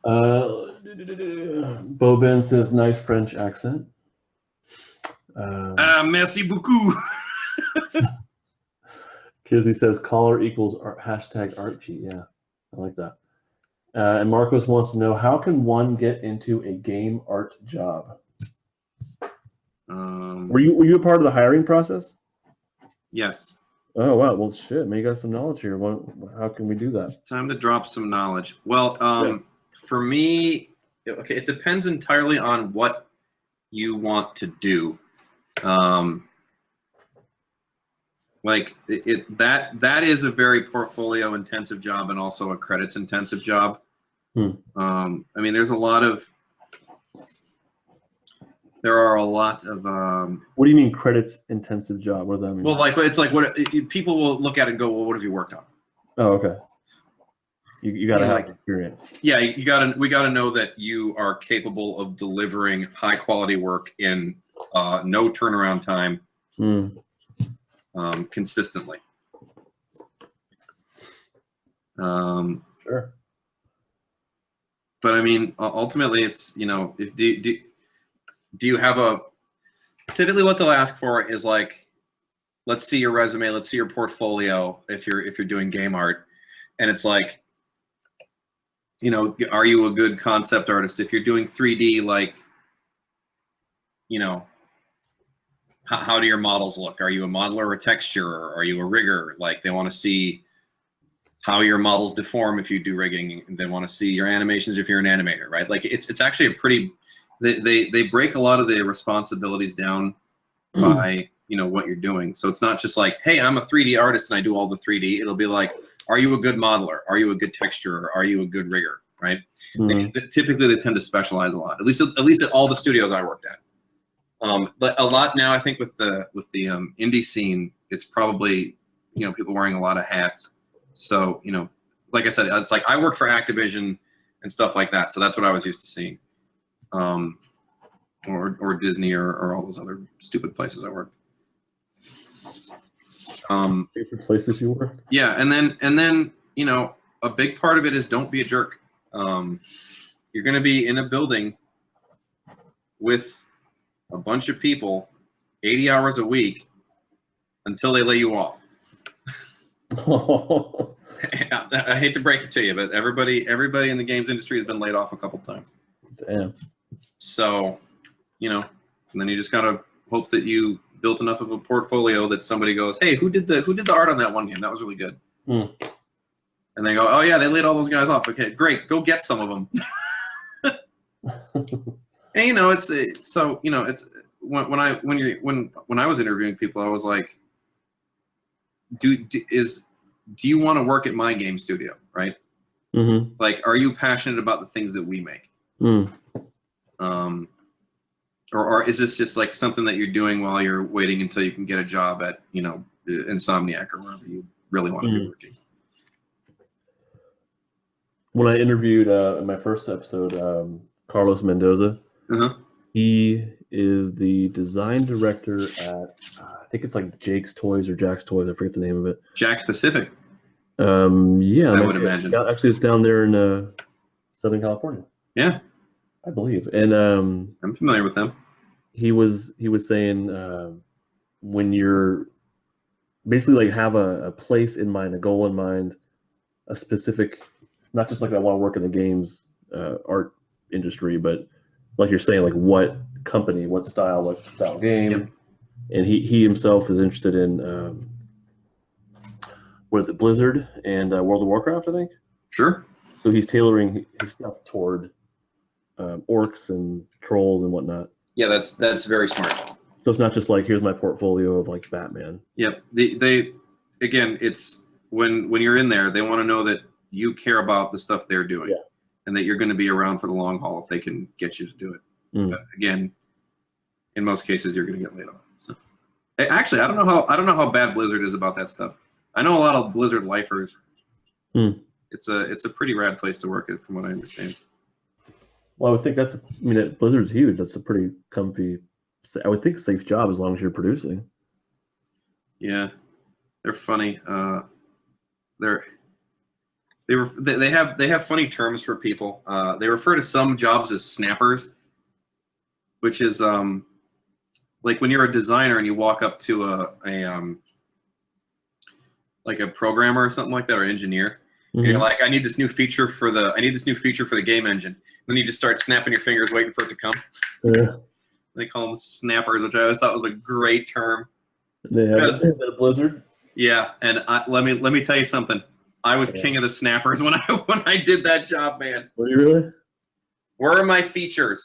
Bo Ben says nice French accent. Merci beaucoup. Kizzy says caller equals hashtag Archie. Yeah, I like that. And Marcos wants to know, how can one get into a game art job? Were you a part of the hiring process? Yes. Oh wow, well shit, man, you got some knowledge here. How can we do that? Time to drop some knowledge. Well, for me, okay, it depends entirely on what you want to do. Like that is a very portfolio intensive job and also a credits intensive job. I mean, there are a lot of what do you mean credits intensive job? What does that mean? Well, like it's like what people will look at it and go, well, what have you worked on? Oh, okay. You got to have experience. Yeah, we got to know that you are capable of delivering high quality work in no turnaround time, consistently. Sure. But I mean, ultimately, it's, you know, if do you have typically what they'll ask for is like, let's see your resume, let's see your portfolio if you're doing game art, and it's like, you know, are you a good concept artist? If you're doing 3D, like, you know, how do your models look? Are you a modeler or a texturer? Are you a rigger? Like, they want to see how your models deform if you do rigging. They want to see your animations if you're an animator, right? Like, it's actually a pretty, they break a lot of the responsibilities down by, you know, what you're doing. So it's not just like, hey, I'm a 3D artist and I do all the 3D. It'll be like, are you a good modeler? Are you a good texturer? Are you a good rigger? Right? Typically, they tend to specialize a lot. At least at all the studios I worked at. But a lot now, I think with the indie scene, it's probably, you know, people wearing a lot of hats. So, you know, like I said, it's like I worked for Activision and stuff like that. So that's what I was used to seeing, or Disney or all those other stupid places I worked. Favorite places you worked? Yeah, and then you know, a big part of it is don't be a jerk. You're going to be in a building with a bunch of people 80 hours a week until they lay you off. I hate to break it to you, but everybody in the games industry has been laid off a couple times. Damn. So, you know, and then you just got to hope that you built enough of a portfolio that somebody goes, hey, who did the art on that one game? That was really good. And they go, oh yeah, they laid all those guys off. Okay, great, go get some of them. And you know, it's so, you know, it's when I was interviewing people, I was like, do you want to work at my game studio, right? Like, are you passionate about the things that we make? Or is this just like something that you're doing while you're waiting until you can get a job at, you know, Insomniac or wherever you really want to be working? When I interviewed in my first episode, Carlos Mendoza, he is the design director at I think it's like Jake's Toys or Jack's Toys. I forget the name of it. Jack's Pacific. Yeah, I would imagine. Actually, it's down there in Southern California. Yeah, I believe. And I'm familiar with them. He was saying when you're basically like have a place in mind, a goal in mind, a specific, not just like I want to work in the games art industry, but like you're saying, like what company, what style game. Yep. And he himself is interested in what is it, Blizzard and World of Warcraft, I think. Sure. So he's tailoring his stuff toward orcs and trolls and whatnot. Yeah, that's very smart. So it's not just like, here's my portfolio of like Batman. Yep. They again, it's when you're in there, they want to know that you care about the stuff they're doing, and that you're going to be around for the long haul if they can get you to do it. But again, in most cases, you're going to get laid off. So, actually, I don't know how bad Blizzard is about that stuff. I know a lot of Blizzard lifers. It's a pretty rad place to work at, from what I understand. Well, I would think Blizzard's huge. That's a pretty comfy, I would think, safe job as long as you're producing. Yeah, they're funny. They They have funny terms for people. They refer to some jobs as snappers, which is like when you're a designer and you walk up to like a programmer or something like that, or engineer. And you're like, I need this new feature for the game engine. And then you just start snapping your fingers, waiting for it to come. Yeah. They call them snappers, which I always thought was a great term. They have a Blizzard. Yeah, and let me tell you something. I was king of the snappers when I did that job, man. Were you really? Where are my features?